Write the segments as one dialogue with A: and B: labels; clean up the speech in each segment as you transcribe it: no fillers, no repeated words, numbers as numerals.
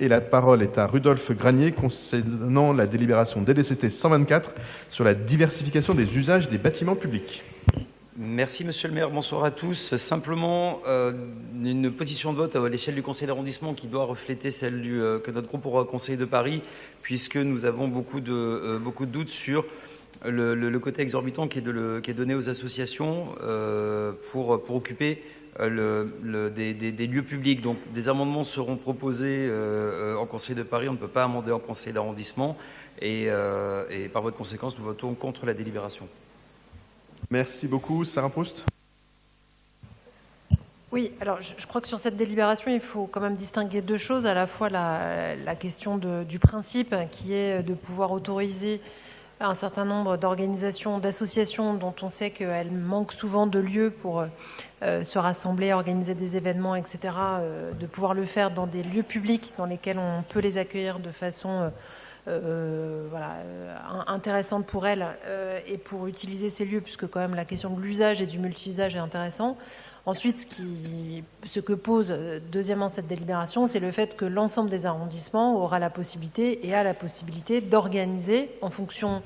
A: Et la parole est à Rudolphe Granier concernant la délibération DDCT 124 sur la diversification des usages des bâtiments publics.
B: Merci Monsieur le maire, bonsoir à tous. Simplement une position de vote à l'échelle du conseil d'arrondissement qui doit refléter celle que notre groupe aura au conseil de Paris, puisque nous avons beaucoup de doutes sur le côté exorbitant qui est donné aux associations pour occuper des lieux publics. Donc des amendements seront proposés en conseil de Paris, on ne peut pas amender en conseil d'arrondissement et par voie de conséquence nous votons contre la délibération.
A: Merci beaucoup. Sarah Proust.
C: Oui, alors je crois que sur cette délibération, il faut quand même distinguer deux choses. À la fois la question du principe qui est de pouvoir autoriser un certain nombre d'organisations, d'associations dont on sait qu'elles manquent souvent de lieux pour se rassembler, organiser des événements, etc., de pouvoir le faire dans des lieux publics dans lesquels on peut les accueillir de façon intéressante pour elles et pour utiliser ces lieux, puisque quand même la question de l'usage et du multi-usage est intéressant. Ensuite, ce que pose deuxièmement cette délibération, c'est le fait que l'ensemble des arrondissements aura la possibilité et a la possibilité d'organiser en fonction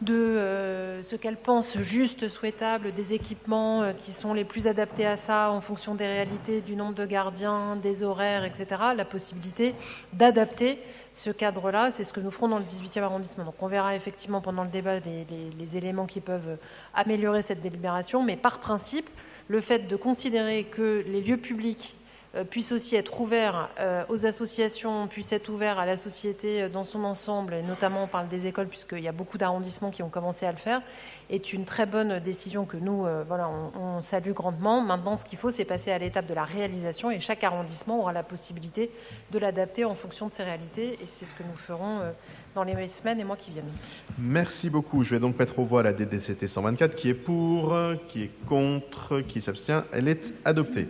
C: de ce qu'elles pensent juste, souhaitable, des équipements qui sont les plus adaptés à ça en fonction des réalités, du nombre de gardiens, des horaires, etc., la possibilité d'adapter ce cadre-là. C'est ce que nous ferons dans le 18e arrondissement. Donc on verra effectivement pendant le débat les éléments qui peuvent améliorer cette délibération, mais par principe, le fait de considérer que les lieux publics puissent aussi être ouverts aux associations, puissent être ouverts à la société dans son ensemble, et notamment on parle des écoles, puisqu'il y a beaucoup d'arrondissements qui ont commencé à le faire, est une très bonne décision que nous, on salue grandement. Maintenant, ce qu'il faut, c'est passer à l'étape de la réalisation, et chaque arrondissement aura la possibilité de l'adapter en fonction de ses réalités, et c'est ce que nous ferons dans les semaines et mois qui viennent.
A: Merci beaucoup. Je vais donc mettre aux voix la DDCT 124. Qui est pour, qui est contre, qui s'abstient. Elle est adoptée.